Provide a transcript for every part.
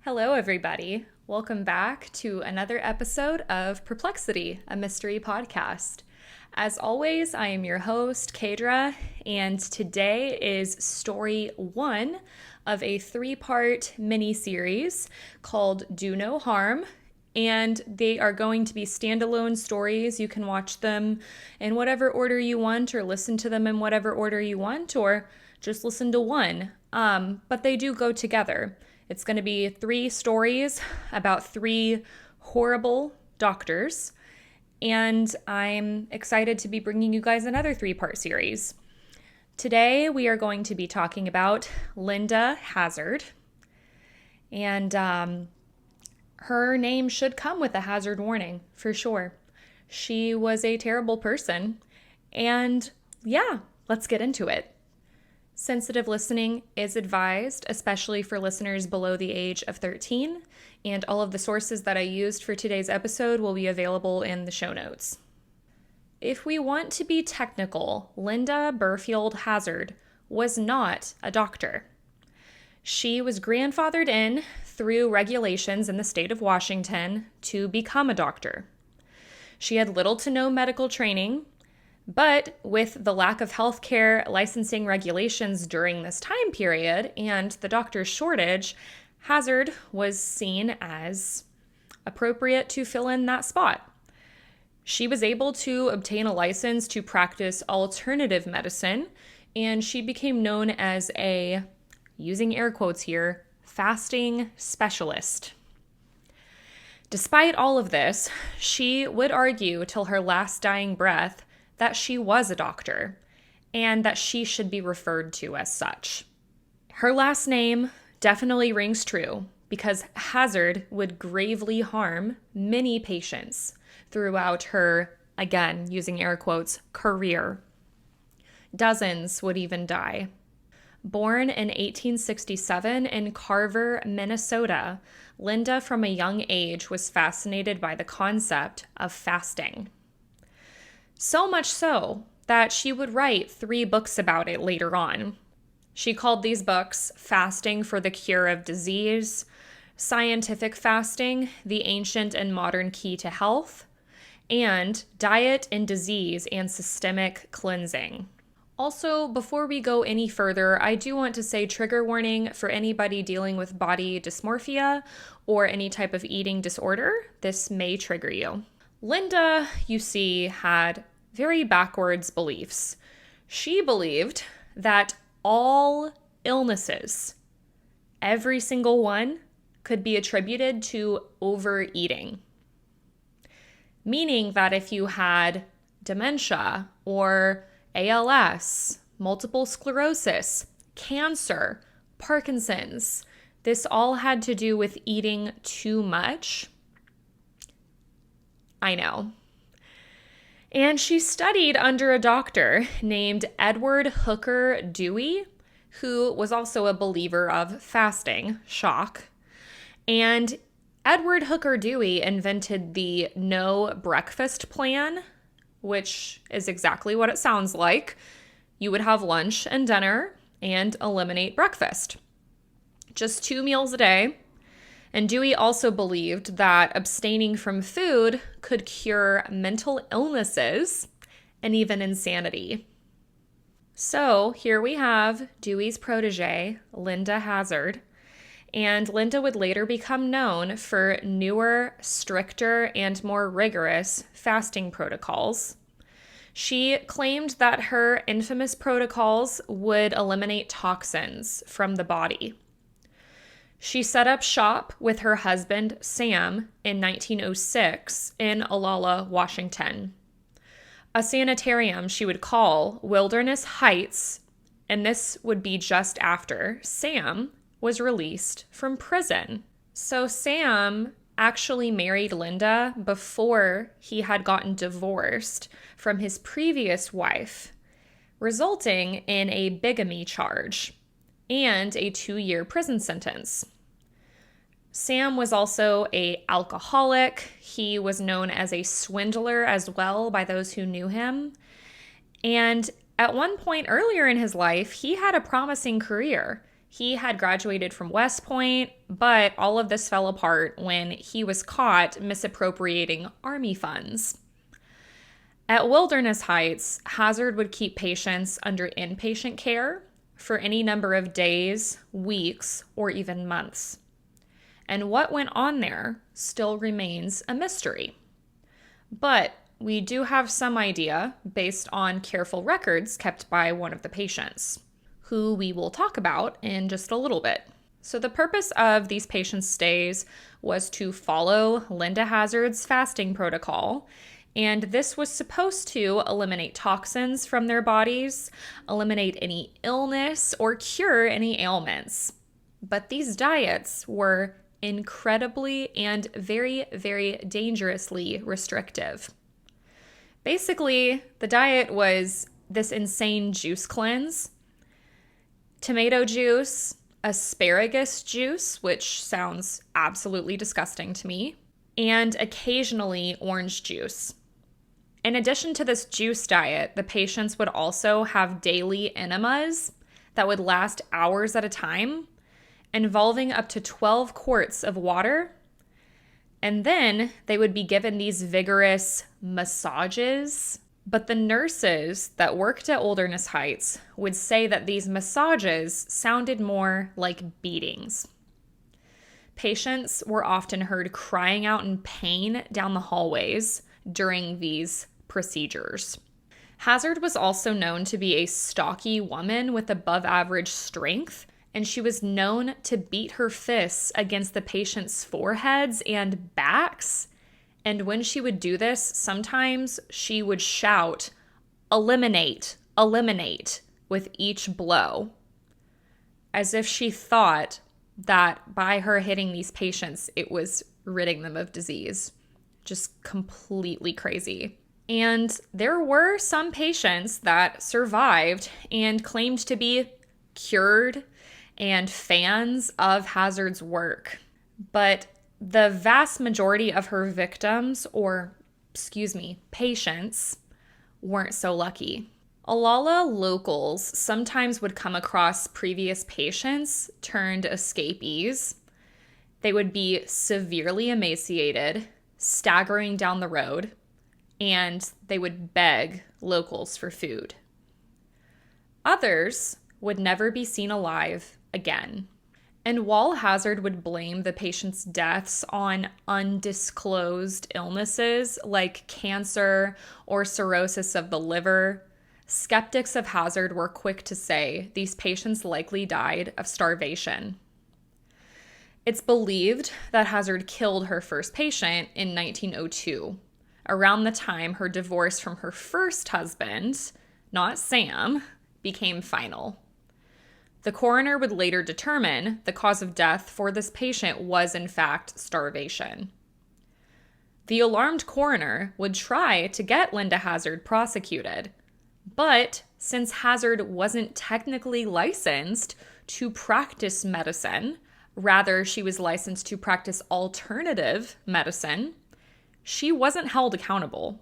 Hello, everybody. Welcome back to another episode of Perplexity, a mystery podcast. As always, I am your host, Kaydra, and today is story 1 of a 3-part mini-series called Do No Harm, and they are going to be standalone stories. You can watch them in whatever order you want, or listen to them in whatever order you want, or just listen to one. But they do go together. It's going to be 3 stories about 3 horrible doctors, and I'm excited to be bringing you guys another 3-part series. Today, we are going to be talking about Linda Hazzard, and her name should come with a hazard warning, for sure. She was a terrible person, and yeah, let's get into it. Sensitive listening is advised, especially for listeners below the age of 13, and all of the sources that I used for today's episode will be available in the show notes. If we want to be technical, Linda Burfield Hazzard was not a doctor. She was grandfathered in through regulations in the state of Washington to become a doctor. She had little to no medical training, but with the lack of healthcare licensing regulations during this time period and the doctor's shortage, Hazzard was seen as appropriate to fill in that spot. She was able to obtain a license to practice alternative medicine, and she became known as a, using air quotes here, fasting specialist. Despite all of this, she would argue till her last dying breath that she was a doctor and that she should be referred to as such. Her last name definitely rings true because Hazzard would gravely harm many patients throughout her, again, using air quotes, career. Dozens would even die. Born in 1867 in Carver, Minnesota, Linda from a young age was fascinated by the concept of fasting. So much so that she would write 3 books about it later on. She called these books Fasting for the Cure of Disease, Scientific Fasting, The Ancient and Modern Key to Health, and Diet in Disease and Systemic Cleansing. Also, before we go any further, I do want to say trigger warning for anybody dealing with body dysmorphia or any type of eating disorder. This may trigger you. Linda, you see, had very backwards beliefs. She believed that all illnesses, every single one, could be attributed to overeating. Meaning that if you had dementia or ALS, multiple sclerosis, cancer, Parkinson's, this all had to do with eating too much. I know. And she studied under a doctor named Edward Hooker Dewey, who was also a believer of fasting. Shock. And Edward Hooker Dewey invented the no breakfast plan, which is exactly what it sounds like. You would have lunch and dinner and eliminate breakfast. Just 2 meals a day. And Dewey also believed that abstaining from food could cure mental illnesses and even insanity. So here we have Dewey's protege, Linda Hazzard, and Linda would later become known for newer, stricter, and more rigorous fasting protocols. She claimed that her infamous protocols would eliminate toxins from the body. She set up shop with her husband, Sam, in 1906 in Olalla, Washington. A sanitarium she would call Wilderness Heights, and this would be just after Sam was released from prison. So Sam actually married Linda before he had gotten divorced from his previous wife, resulting in a bigamy charge and a 2-year prison sentence. Sam was also an alcoholic. He was known as a swindler as well by those who knew him. And at one point earlier in his life, he had a promising career. He had graduated from West Point, but all of this fell apart when he was caught misappropriating Army funds. At Wilderness Heights, Hazzard would keep patients under inpatient care for any number of days, weeks, or even months. And what went on there still remains a mystery. But we do have some idea based on careful records kept by one of the patients, who we will talk about in just a little bit. So the purpose of these patients' stays was to follow Linda Hazzard's fasting protocol, and this was supposed to eliminate toxins from their bodies, eliminate any illness, or cure any ailments. But these diets were incredibly and very, very dangerously restrictive. Basically, the diet was this insane juice cleanse: tomato juice, asparagus juice, which sounds absolutely disgusting to me, and occasionally orange juice. In addition to this juice diet, the patients would also have daily enemas that would last hours at a time, involving up to 12 quarts of water. And then they would be given these vigorous massages. But the nurses that worked at Wilderness Heights would say that these massages sounded more like beatings. Patients were often heard crying out in pain down the hallways during these procedures. Hazzard was also known to be a stocky woman with above average strength, and she was known to beat her fists against the patients' foreheads and backs. And when she would do this, sometimes she would shout, "Eliminate, eliminate," with each blow, as if she thought that by her hitting these patients, it was ridding them of disease. Just completely crazy. And there were some patients that survived and claimed to be cured and fans of Hazzard's work. But the vast majority of her victims, patients, weren't so lucky. Olalla locals sometimes would come across previous patients turned escapees. They would be severely emaciated, staggering down the road, and they would beg locals for food. Others would never be seen alive again. And while Hazzard would blame the patient's deaths on undisclosed illnesses like cancer or cirrhosis of the liver, skeptics of Hazzard were quick to say these patients likely died of starvation. It's believed that Hazzard killed her first patient in 1902, around the time her divorce from her first husband, not Sam, became final. The coroner would later determine the cause of death for this patient was, in fact, starvation. The alarmed coroner would try to get Linda Hazzard prosecuted, but since Hazzard wasn't technically licensed to practice medicine, rather she was licensed to practice alternative medicine, she wasn't held accountable.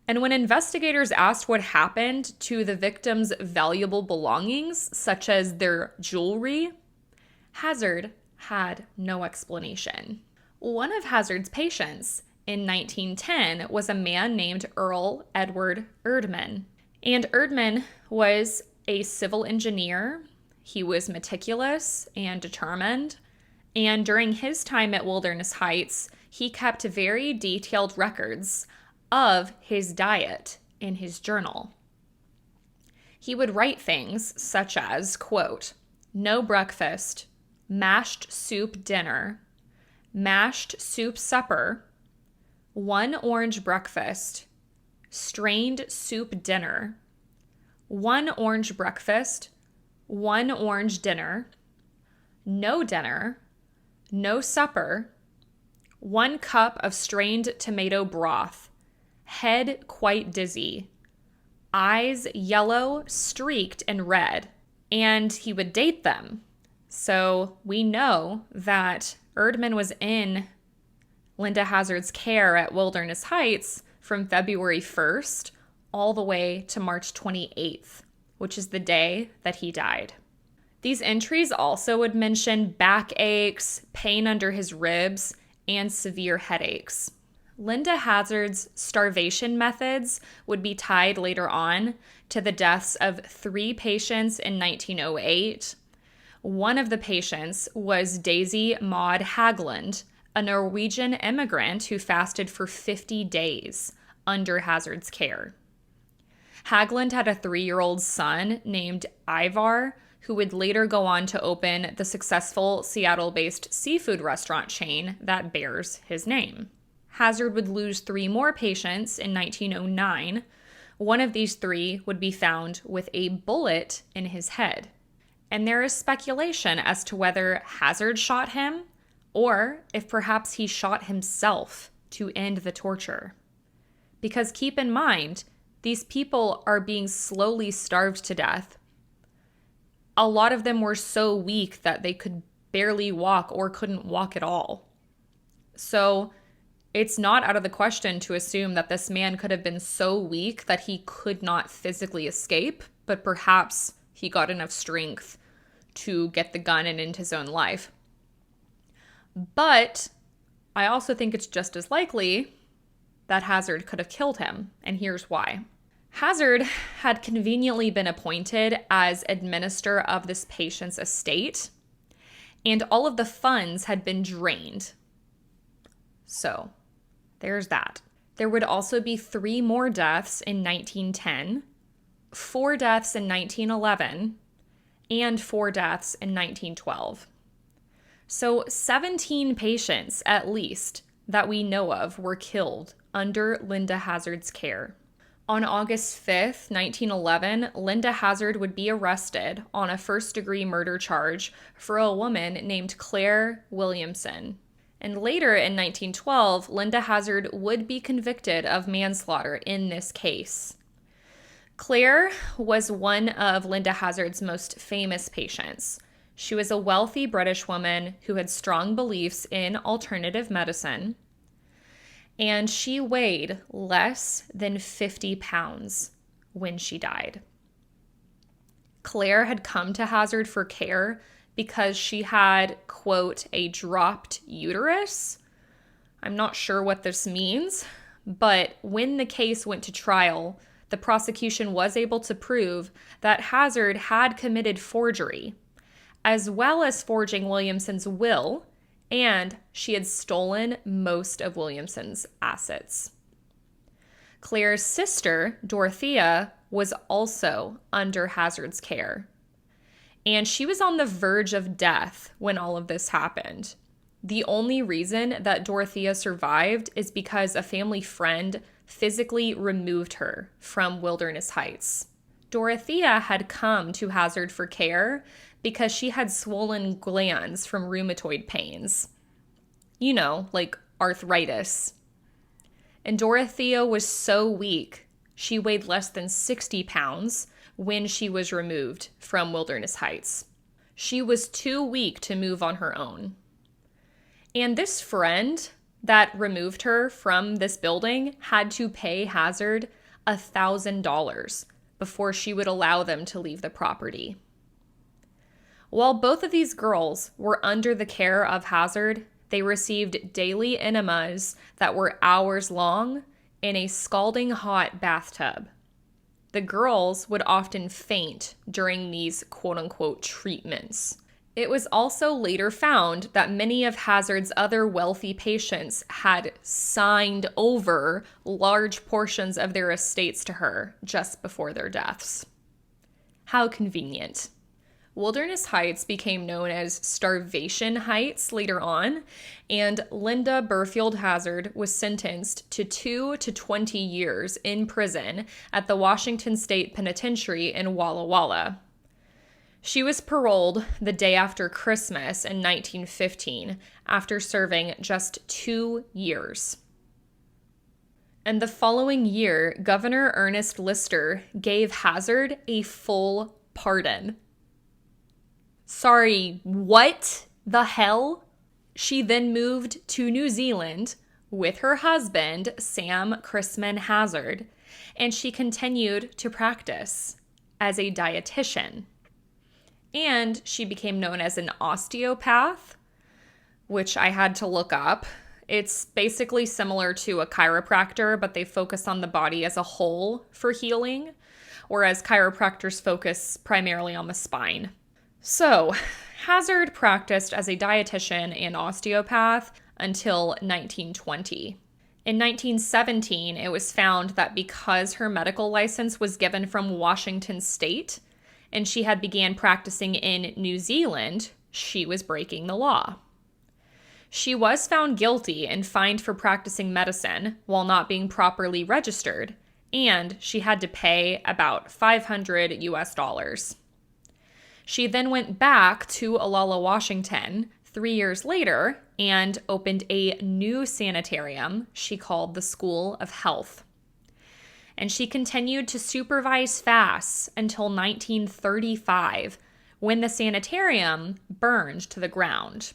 And when investigators asked what happened to the victims' valuable belongings, such as their jewelry, Hazzard had no explanation. One of Hazzard's patients in 1910 was a man named Earl Edward Erdman. And Erdman was a civil engineer. He was meticulous and determined. And during his time at Wilderness Heights, he kept very detailed records of his diet in his journal. He would write things such as, quote, "No breakfast, mashed soup dinner, mashed soup supper, 1 orange breakfast, strained soup dinner, 1 orange breakfast, 1 orange dinner, no dinner, no supper, 1 cup of strained tomato broth, head quite dizzy, eyes yellow, streaked, and red." And he would date them. So we know that Erdman was in Linda Hazzard's care at Wilderness Heights from February 1st all the way to March 28th, which is the day that he died. These entries also would mention backaches, pain under his ribs, and severe headaches. Linda Hazzard's starvation methods would be tied later on to the deaths of 3 patients in 1908. One of the patients was Daisy Maud Haglund, a Norwegian immigrant who fasted for 50 days under Hazzard's care. Haglund had a 3-year-old son named Ivar, who would later go on to open the successful Seattle-based seafood restaurant chain that bears his name. Hazzard would lose 3 more patients in 1909. One of these 3 would be found with a bullet in his head. And there is speculation as to whether Hazzard shot him or if perhaps he shot himself to end the torture. Because keep in mind, these people are being slowly starved to death. A lot of them were so weak that they could barely walk or couldn't walk at all. So it's not out of the question to assume that this man could have been so weak that he could not physically escape, but perhaps he got enough strength to get the gun and end his own life. But I also think it's just as likely that Hazzard could have killed him, and here's why. Hazzard had conveniently been appointed as administrator of this patient's estate, and all of the funds had been drained. So, there's that. There would also be 3 more deaths in 1910, 4 deaths in 1911, and 4 deaths in 1912. So 17 patients, at least, that we know of were killed under Linda Hazzard's care. On August 5th, 1911, Linda Hazzard would be arrested on a first-degree murder charge for a woman named Claire Williamson. And later in 1912, Linda Hazzard would be convicted of manslaughter in this case. Claire was one of Linda Hazzard's most famous patients. She was a wealthy British woman who had strong beliefs in alternative medicine, and she weighed less than 50 pounds when she died. Claire had come to Hazzard for care because she had, quote, a dropped uterus. I'm not sure what this means, but when the case went to trial, the prosecution was able to prove that Hazzard had committed forgery, as well as forging Williamson's will, and she had stolen most of Williamson's assets. Claire's sister, Dorothea, was also under Hazzard's care, and she was on the verge of death when all of this happened. The only reason that Dorothea survived is because a family friend physically removed her from Wilderness Heights. Dorothea had come to Hazzard for care because she had swollen glands from rheumatoid pains. You know, like arthritis. And Dorothea was so weak, she weighed less than 60 pounds when she was removed from Wilderness Heights. She was too weak to move on her own. And this friend that removed her from this building had to pay Hazzard $1,000 before she would allow them to leave the property. While both of these girls were under the care of Hazzard, they received daily enemas that were hours long in a scalding hot bathtub. The girls would often faint during these quote-unquote treatments. It was also later found that many of Hazzard's other wealthy patients had signed over large portions of their estates to her just before their deaths. How convenient. Wilderness Heights became known as Starvation Heights later on, and Linda Burfield Hazzard was sentenced to 2 to 20 years in prison at the Washington State Penitentiary in Walla Walla. She was paroled the day after Christmas in 1915 after serving just 2 years. And the following year, Governor Ernest Lister gave Hazzard a full pardon. Sorry, what the hell? She then moved to New Zealand with her husband, Sam Chrisman Hazzard, and she continued to practice as a dietitian. and she became known as an osteopath, which I had to look up. It's basically similar to a chiropractor, but they focus on the body as a whole for healing, whereas chiropractors focus primarily on the spine. So, Hazzard practiced as a dietitian and osteopath until 1920. In 1917, it was found that because her medical license was given from Washington State and she had began practicing in New Zealand, she was breaking the law. She was found guilty and fined for practicing medicine while not being properly registered, and she had to pay about $500 US. She then went back to Olalla, Washington 3 years later and opened a new sanitarium she called the School of Health. And she continued to supervise fasts until 1935, when the sanitarium burned to the ground.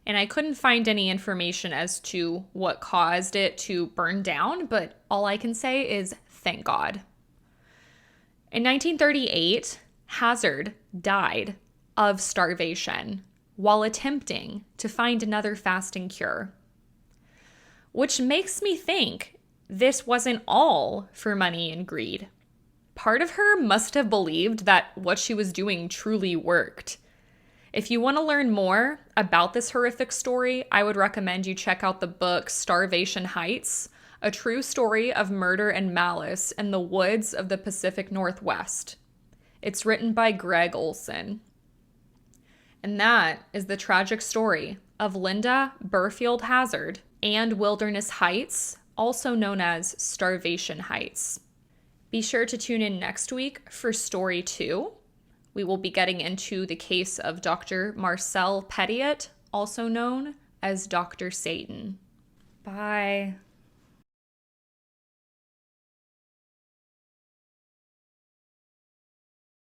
And I couldn't find any information as to what caused it to burn down, but all I can say is thank God. In 1938, Hazzard died of starvation while attempting to find another fasting cure. Which makes me think this wasn't all for money and greed. Part of her must have believed that what she was doing truly worked. If you want to learn more about this horrific story, I would recommend you check out the book Starvation Heights, a true story of murder and malice in the woods of the Pacific Northwest. It's written by Greg Olson. And that is the tragic story of Linda Burfield Hazzard and Wilderness Heights, also known as Starvation Heights. Be sure to tune in next week for Story 2. We will be getting into the case of Dr. Marcel Petiot, also known as Dr. Satan. Bye.